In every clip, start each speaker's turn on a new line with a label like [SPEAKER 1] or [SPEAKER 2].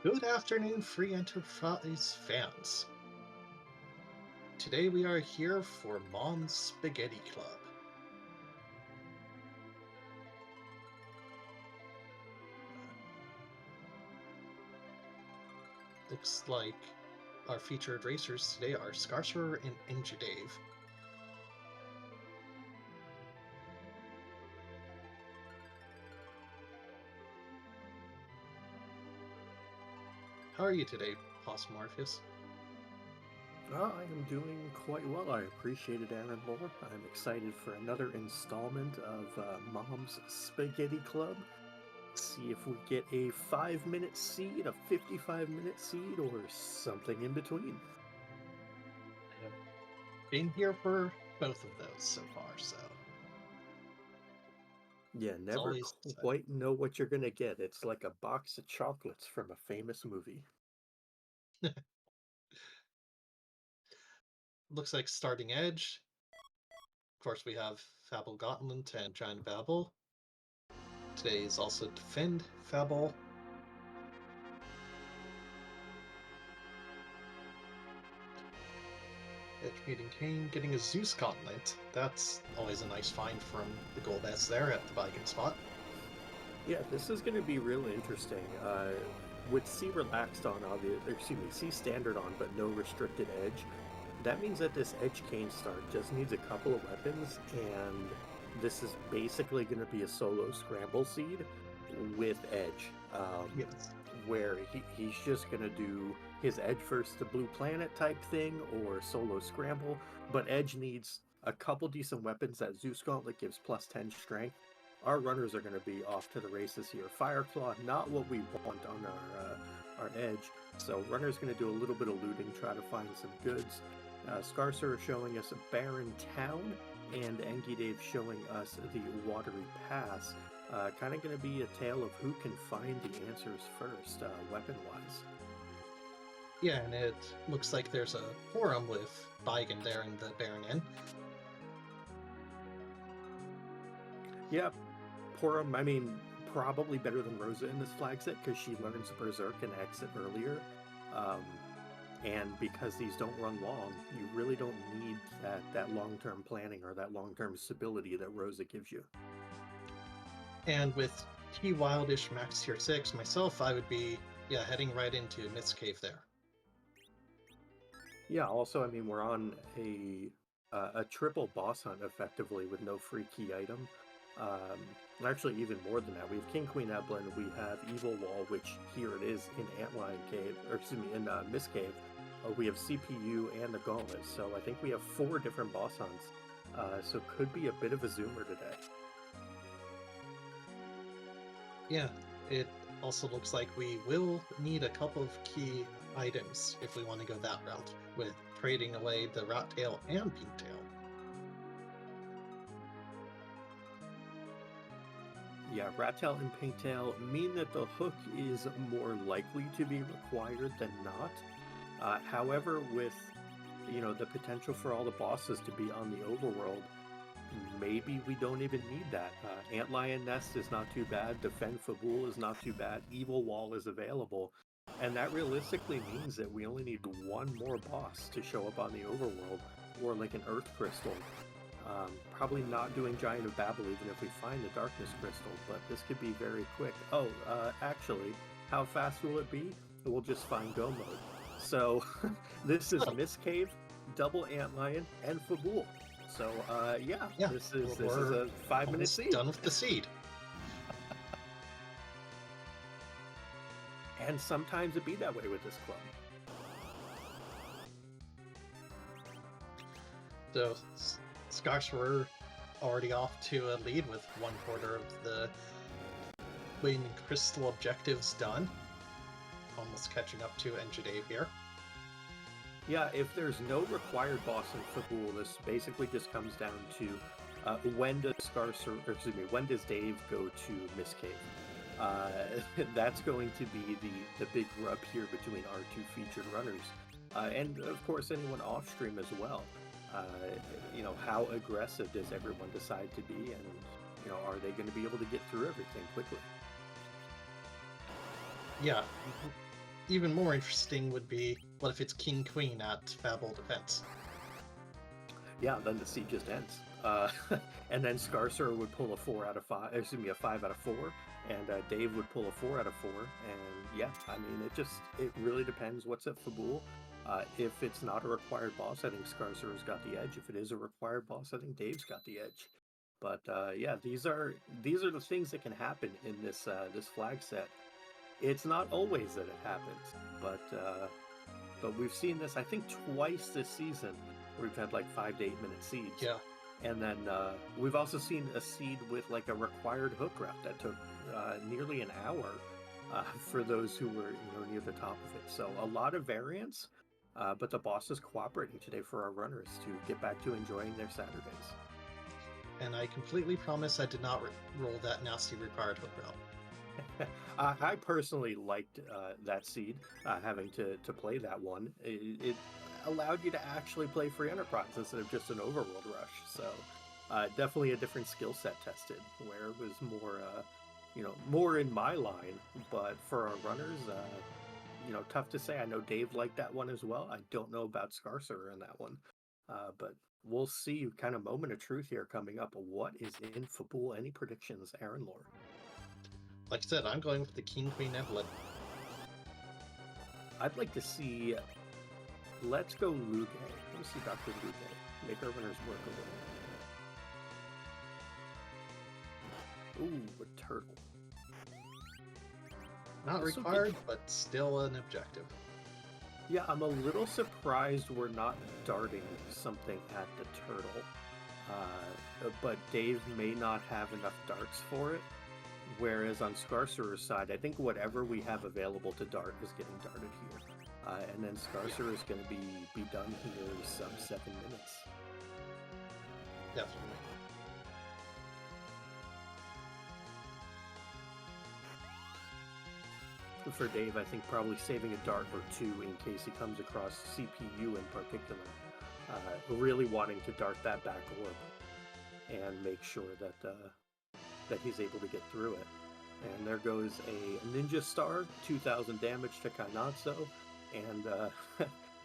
[SPEAKER 1] Good afternoon, Free Enterprise fans. Today we are here for Mom's Spaghetti Club. Looks like our featured racers today are Scarcer and Dave. How are you today, Possum Morpheus?
[SPEAKER 2] I am doing quite well. I appreciate it, Aaron Moore. I'm excited for another installment of Mom's Spaghetti Club. See if we get a 5-minute seed, a 55-minute seed, or something in between.
[SPEAKER 1] I have been here for both of those so far, so
[SPEAKER 2] You
[SPEAKER 1] it's
[SPEAKER 2] never
[SPEAKER 1] always
[SPEAKER 2] quite know what you're going to get. It's like a box of chocolates from a famous movie.
[SPEAKER 1] looks like Starting Edge. Of course, we have Fable Gauntlet and Giant Babel. Today is also Defend Fable. Edge meeting Kane, getting a Zeus Gauntlet. That's always a nice find from the gold S there at the Viking spot.
[SPEAKER 2] Yeah, this is going to be real interesting. With C relaxed on, C standard on, but no restricted edge. That means that this edge cane start just needs a couple of weapons, and this is basically going to be a solo scramble seed with edge,
[SPEAKER 1] Yes.
[SPEAKER 2] where he's just going to do his edge first to blue planet type thing or solo scramble, but edge needs a couple decent weapons. That Zeus Gauntlet gives plus 10 strength. Our runners are going to be off to the races here. Fireclaw, not what we want on our edge. So runner's going to do a little bit of looting, try to find some goods. Scarcer showing us a barren town, and Engi showing us the watery pass. Kind of going to be a tale of who can find the answers first, weapon-wise.
[SPEAKER 1] Yeah, and it looks like there's a forum with Viking there in the Baron Inn.
[SPEAKER 2] Yeah, Porum, I mean, probably better than Rosa in this flag set because she learns Berserk and exit earlier. Um, and because these don't run long, you really don't need that long-term planning or that long-term stability that Rosa gives you.
[SPEAKER 1] And with T Wildish Max Tier 6, myself, I would be, heading right into Myth's Cave there.
[SPEAKER 2] Yeah, also, I mean, we're on a triple boss hunt effectively with no free key item. Actually, even more than that, we have King Queen Eblin, we have Evil Wall, which here it is in Antlion Cave, or excuse me, in Mist Cave. We have CPU and the Gauntlet, so I think we have 4 different boss hunts. So could be a bit of a zoomer today.
[SPEAKER 1] Yeah, it also looks like we will need a couple of key items if we want to go that route, with trading away the Rat Tail and Pink Tail.
[SPEAKER 2] Yeah, Rat Tail and Pink Tail mean that the hook is more likely to be required than not. However, with the potential for all the bosses to be on the overworld, maybe we don't even need that. Antlion Nest is not too bad. Defend Fabul is not too bad. Evil Wall is available. And that realistically means that we only need one more boss to show up on the overworld, or like an Earth Crystal. Probably not doing Giant of Babel even if we find the Darkness Crystal, but this could be very quick. Oh, actually, how fast will it be? We'll just find Go mode. So this is
[SPEAKER 1] Oh,
[SPEAKER 2] Mist Cave, Double Antlion, and Fabul. So yeah,
[SPEAKER 1] yeah,
[SPEAKER 2] this is
[SPEAKER 1] we're
[SPEAKER 2] a 5-minute
[SPEAKER 1] almost
[SPEAKER 2] seed.
[SPEAKER 1] done with the seed.
[SPEAKER 2] And sometimes it be that way with this club.
[SPEAKER 1] So Scarce were already off to a lead with 1/4 of the Wing Crystal objectives done. Almost catching up to Enjade here.
[SPEAKER 2] Yeah, if there's no required boss in Fabul, this basically just comes down to when does when does Dave go to Mist Cave? That's going to be the big rub here between our 2 featured runners, and of course anyone off stream as well. How aggressive does everyone decide to be, and are they going to be able to get through everything quickly?
[SPEAKER 1] Yeah, even more interesting would be, what if it's King Queen at Fabul Defense?
[SPEAKER 2] Yeah, then the seed just ends. And then Scarcer would pull a 4 out of 5, excuse me, a 5 out of 4, and Dave would pull a 4 out of 4. And yeah, I mean, it really depends what's at Fabul. If it's not a required boss, I think Scarcer has got the edge. If it is a required boss, I think Dave's got the edge. But yeah, these are the things that can happen in this flag set. It's not always that it happens, but we've seen this, I think, twice this season, where we've had like 5 to 8 minute seeds.
[SPEAKER 1] Yeah.
[SPEAKER 2] And then we've also seen a seed with like a required hook route that took nearly an hour for those who were near the top of it. So a lot of variance, but the boss is cooperating today for our runners to get back to enjoying their Saturdays.
[SPEAKER 1] And I completely promise I did not roll that nasty required hook route.
[SPEAKER 2] I personally liked that seed, having to play that one. It allowed you to actually play free enterprise instead of just an overworld rush. So definitely a different skill set tested, where it was more, more in my line. But for our runners, tough to say. I know Dave liked that one as well. I don't know about Scarcer in that one, but we'll see. Kind of moment of truth here coming up. What is in Fabul? Any predictions, Aaron Lore?
[SPEAKER 1] Like I said, I'm going with the King Queen Evelyn.
[SPEAKER 2] I'd like to see. Let's go Luge. Let's see Dr. Luge. Make our runners work a little. Ooh, a turtle.
[SPEAKER 1] Not required, but still an objective.
[SPEAKER 2] Yeah, I'm a little surprised we're not darting something at the turtle. But Dave may not have enough darts for it. Whereas on Scarcer's side, I think whatever we have available to dart is getting darted here. And then Scarcer is going to be done here in sub 7 minutes.
[SPEAKER 1] Definitely.
[SPEAKER 2] For Dave, I think probably saving a dart or 2 in case he comes across CPU in particular. Really wanting to dart that back orb and make sure that he's able to get through it. And there goes a Ninja Star, 2,000 damage to Kainatsu, and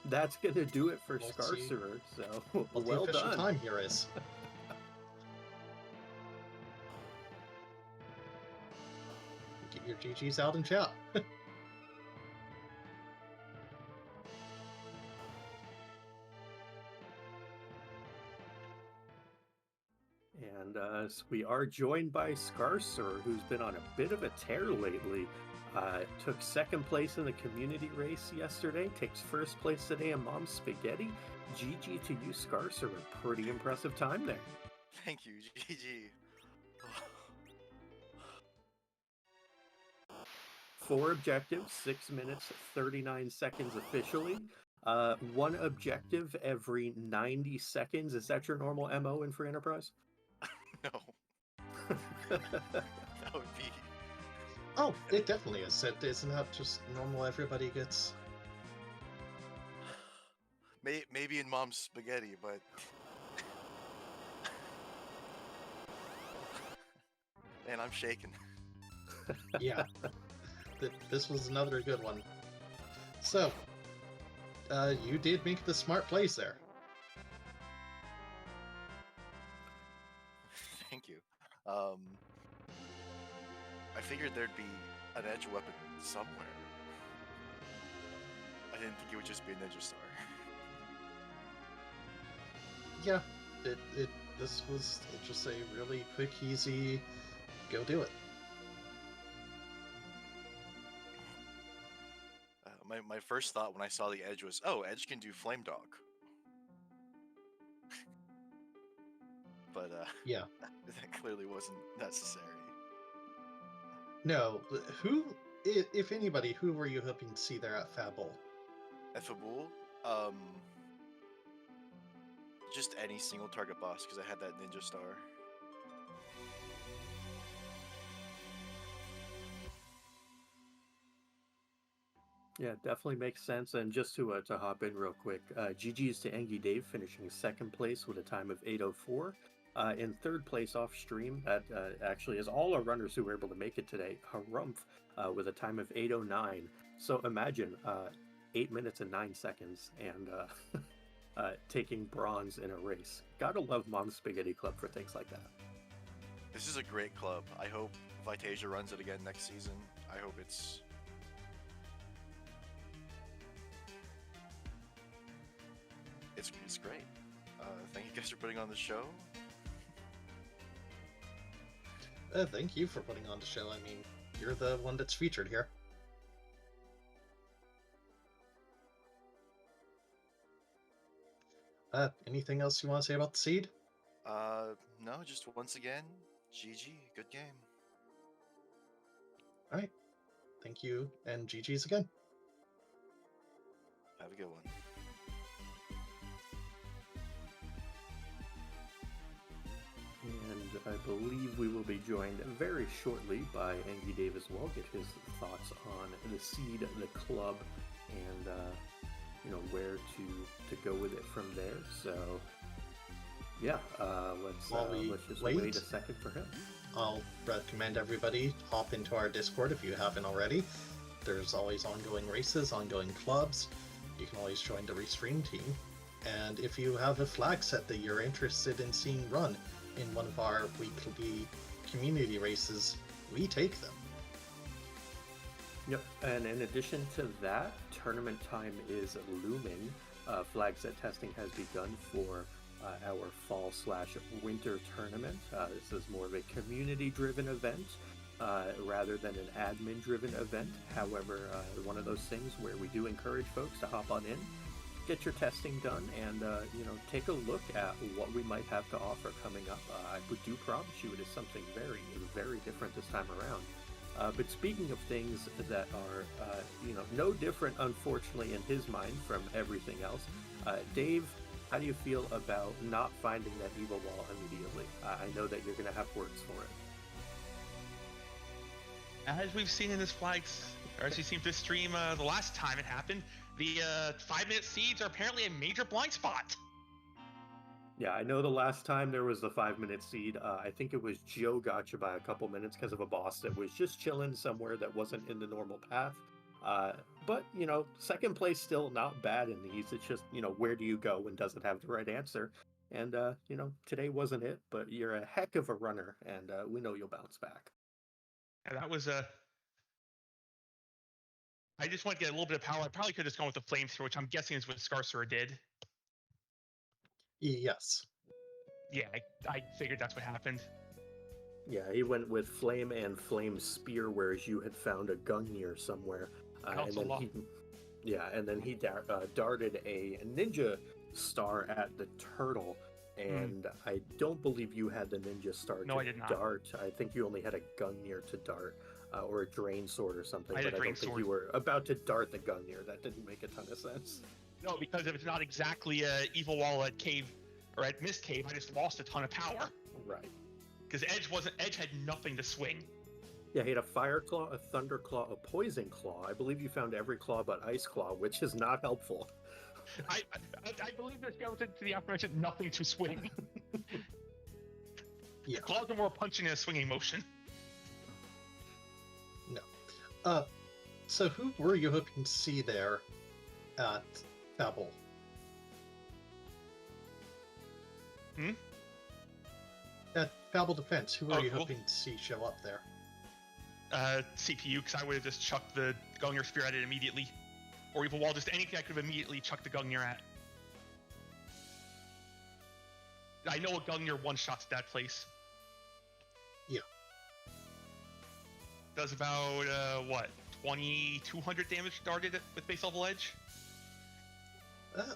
[SPEAKER 2] that's going to do it for Scarcer. So well done.
[SPEAKER 1] Time here is. Get your GGs out in chat.
[SPEAKER 2] And we are joined by Scarcer, who's been on a bit of a tear lately. Took 2nd place in the community race yesterday, takes 1st place today in Mom's Spaghetti. GG to you, Scarcer. A pretty impressive time there.
[SPEAKER 3] Thank you, GG.
[SPEAKER 2] 4 objectives, 6 minutes, 39 seconds officially. 1 objective every 90 seconds. Is that your normal MO in Free Enterprise?
[SPEAKER 3] No. That would be...
[SPEAKER 1] Oh, it definitely is. Isn't that just normal? Everybody gets...
[SPEAKER 3] Maybe in Mom's Spaghetti, but... Man, I'm shaking.
[SPEAKER 1] Yeah. This was another good one. So, you did make the smart plays there.
[SPEAKER 3] Thank you. I figured there'd be an edge weapon somewhere. I didn't think it would just be a Ninja Star.
[SPEAKER 1] Yeah, this was just a really quick, easy, go do it.
[SPEAKER 3] My first thought when I saw the edge was, oh, edge can do Flame Dog. But
[SPEAKER 1] yeah,
[SPEAKER 3] that clearly wasn't necessary.
[SPEAKER 1] No, who, if anybody, who were you hoping to see there at Fabul?
[SPEAKER 3] At Fabul? Just any single target boss, because I had that Ninja Star.
[SPEAKER 2] Yeah, definitely makes sense. And just to hop in real quick, GG's to Engie Dave, finishing 2nd place with a time of 8:04. In third place off stream, that actually is all our runners who were able to make it today. Harumph with a time of 8:09. So imagine 8 minutes and 9 seconds and taking bronze in a race. Gotta love Mom's Spaghetti Club for things like that.
[SPEAKER 3] This is a great club. I hope Vitasia runs it again next season. I hope it's great. Thank you guys for putting on the show.
[SPEAKER 1] Thank you for putting on the show. I mean, you're the one that's featured here. Anything else you want to say about the seed?
[SPEAKER 3] No, just once again, GG, good game.
[SPEAKER 1] All right. Thank you, and GG's again.
[SPEAKER 3] Have a good one.
[SPEAKER 2] And I believe we will be joined very shortly by Angie Davis. We'll get his thoughts on the seed, the club, and where to go with it from there. So yeah, let's just wait a second for him.
[SPEAKER 1] I'll recommend everybody hop into our Discord if you haven't already. There's always ongoing races, ongoing clubs. You can always join the Restream team. And if you have a flag set that you're interested in seeing run in one of our weekly community races, we take them.
[SPEAKER 2] Yep, and in addition to that, tournament time is looming. Flag set testing has begun for our fall/winter tournament. This is more of a community-driven event rather than an admin-driven event. However, one of those things where we do encourage folks to hop on in, get your testing done, and take a look at what we might have to offer coming up. I do promise you it is something very, very different this time around. But speaking of things that are, no different, unfortunately, in his mind from everything else, Dave, how do you feel about not finding that evil wall immediately? I know that you're going to have words for it.
[SPEAKER 4] As we've seen in this flags, or as we seen this stream the last time it happened, the 5-minute seeds are apparently a major blind spot.
[SPEAKER 2] Yeah, I know the last time there was the 5-minute seed, I think it was Joe got you by a couple minutes because of a boss that was just chilling somewhere that wasn't in the normal path. But, second place still not bad in these. It's just, where do you go when doesn't have the right answer? And, today wasn't it, but you're a heck of a runner, and we know you'll bounce back.
[SPEAKER 4] And that was I just want to get a little bit of power. I probably could have just gone with the flamethrower, which I'm guessing is what Scarcer did.
[SPEAKER 1] Yes.
[SPEAKER 4] Yeah, I figured that's what happened.
[SPEAKER 2] Yeah, he went with Flame and Flame Spear, whereas you had found a Gungnir somewhere. And then he darted a Ninja Star at the Turtle, and I don't believe you had the Ninja Star
[SPEAKER 4] I did not.
[SPEAKER 2] Dart. I think you only had a Gungnir to dart, or a Drain Sword or something, but I don't think you were about to dart the Gungnir. That didn't make a ton of sense.
[SPEAKER 4] No, because if it's not exactly a evil wall at Cave, or at Mist Cave, I just lost a ton of power.
[SPEAKER 2] Right.
[SPEAKER 4] Because Edge had nothing to swing.
[SPEAKER 2] Yeah, he had a Fire Claw, a Thunder Claw, a Poison Claw. I believe you found every claw but Ice Claw, which is not helpful.
[SPEAKER 4] I believe this goes into the aforementioned nothing to swing.
[SPEAKER 1] Yeah.
[SPEAKER 4] Claws are more punching in a swinging motion.
[SPEAKER 1] No. So who were you hoping to see there at Babel? At Babel Defense, who were you hoping to see show up there?
[SPEAKER 4] CPU, because I would have just chucked the Gungnir Spear at it immediately. Or Evil Wall, just anything I could have immediately chucked the Gungnir at. I know a Gungnir one-shots that place.
[SPEAKER 1] Yeah.
[SPEAKER 4] Does about, 2,200 damage darted with base level edge?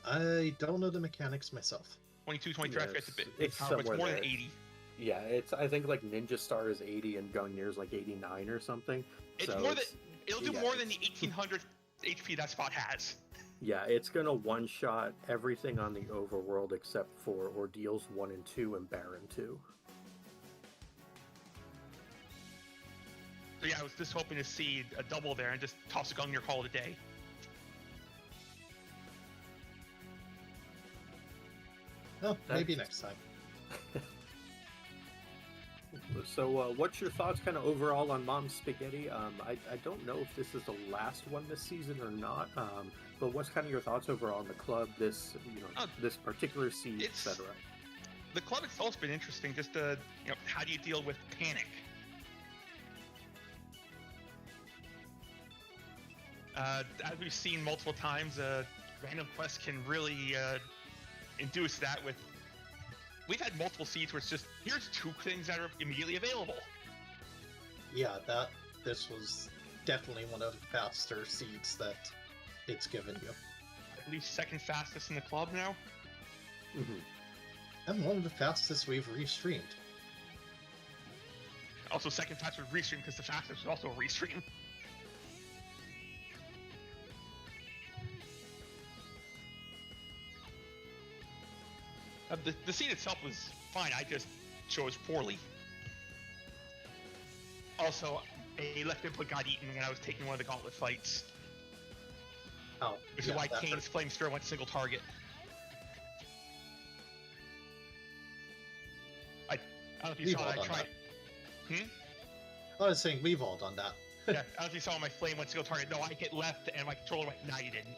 [SPEAKER 1] I don't know the mechanics myself.
[SPEAKER 4] 22, 23, I forget the bit.
[SPEAKER 2] It's
[SPEAKER 4] It's more
[SPEAKER 2] there.
[SPEAKER 4] than 80.
[SPEAKER 2] Yeah, I think like Ninja Star is 80 and Gungnir is like 89 or something.
[SPEAKER 4] It'll do more than the 1,800 HP that spot has.
[SPEAKER 2] Yeah, it's gonna one-shot everything on the overworld except for Ordeals 1 and 2 and Baron 2.
[SPEAKER 4] So yeah, I was just hoping to see a double there and just toss a Gungnir, call it a day.
[SPEAKER 1] Well, maybe next time.
[SPEAKER 2] So, what's your thoughts, kind of overall, on Mom's Spaghetti? I don't know if this is the last one this season or not. But what's kind of your thoughts overall on the club, this this particular seed,
[SPEAKER 4] It's
[SPEAKER 2] etc.
[SPEAKER 4] the club itself's been interesting. Just how do you deal with panic? As we've seen multiple times, random quests can really induce that. We've had multiple seeds where it's just, here's 2 things that are immediately available.
[SPEAKER 1] Yeah, this was definitely one of the faster seeds that it's given you.
[SPEAKER 4] I believe 2nd fastest in the club now.
[SPEAKER 2] Mm-hmm.
[SPEAKER 1] And one of the fastest we've restreamed.
[SPEAKER 4] Also 2nd fastest with restream, because the fastest was also a restream. The scene itself was fine, I just chose poorly. Also, a left input got eaten when I was taking one of the gauntlet fights.
[SPEAKER 1] Oh,
[SPEAKER 4] Which
[SPEAKER 1] yeah,
[SPEAKER 4] is why
[SPEAKER 1] that
[SPEAKER 4] Kane's Flame Spear went single target. I don't know if you
[SPEAKER 1] We've
[SPEAKER 4] saw
[SPEAKER 1] all
[SPEAKER 4] that, I
[SPEAKER 1] done
[SPEAKER 4] tried.
[SPEAKER 1] I was saying we've all done that.
[SPEAKER 4] Yeah, I don't know if you saw my flame went single target. No, I hit left and my controller went, nah, you didn't.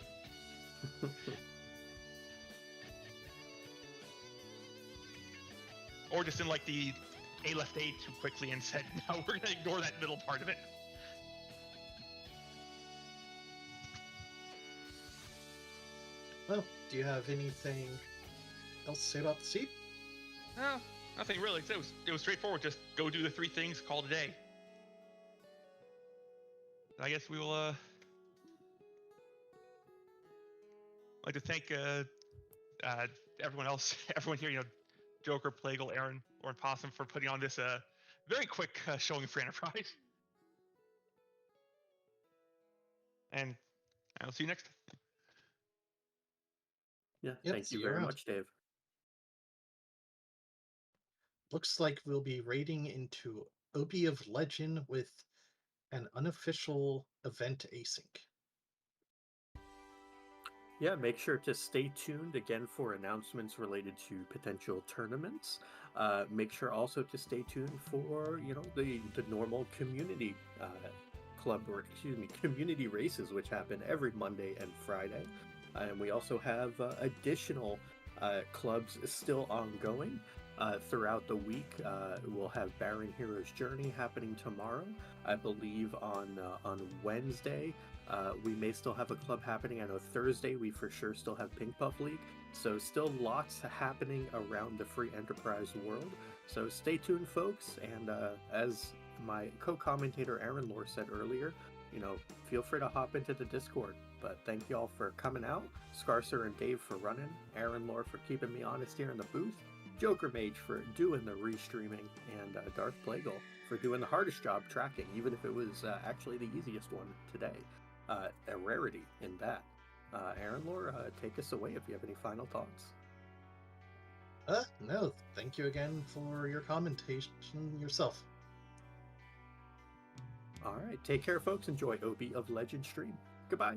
[SPEAKER 4] Or just didn't like the A left A too quickly and said, no, we're going to ignore that middle part of it.
[SPEAKER 1] Well, do you have anything else to say about the seed?
[SPEAKER 4] No, nothing really. It was straightforward. Just go do the 3 things, call it a day. I guess we will like to thank everyone else, everyone here, Joker, Plagal, Aaron, or Possum for putting on this very quick showing for Enterprise. And I'll see you next time.
[SPEAKER 2] Yeah,
[SPEAKER 1] Yep,
[SPEAKER 2] thank
[SPEAKER 1] see
[SPEAKER 2] you
[SPEAKER 1] you
[SPEAKER 2] very
[SPEAKER 1] around.
[SPEAKER 2] much, Dave.
[SPEAKER 1] Looks like we'll be raiding into Obi of Legend with an unofficial event async.
[SPEAKER 2] Yeah, make sure to stay tuned again for announcements related to potential tournaments. Make sure also to stay tuned for the normal community club, or excuse me, community races, which happen every Monday and Friday. And we also have additional clubs still ongoing throughout the week. We'll have Baron Hero's Journey happening tomorrow. I believe on Wednesday we may still have a club happening. I know Thursday we for sure still have Pink Puff League. So still lots happening around the free enterprise world. So stay tuned, folks. And as my co-commentator Aaron Lore said earlier, feel free to hop into the Discord. But thank you all for coming out. Scarcer and Dave for running. Aaron Lore for keeping me honest here in the booth. Joker Mage for doing the restreaming. And Darth Plagal for doing the hardest job tracking, even if it was actually the easiest one today. A rarity in that. Aaron Lore, take us away if you have any final thoughts.
[SPEAKER 1] No, thank you again for your commentation yourself.
[SPEAKER 2] All right, take care, folks. Enjoy Obi of Legend stream. Goodbye.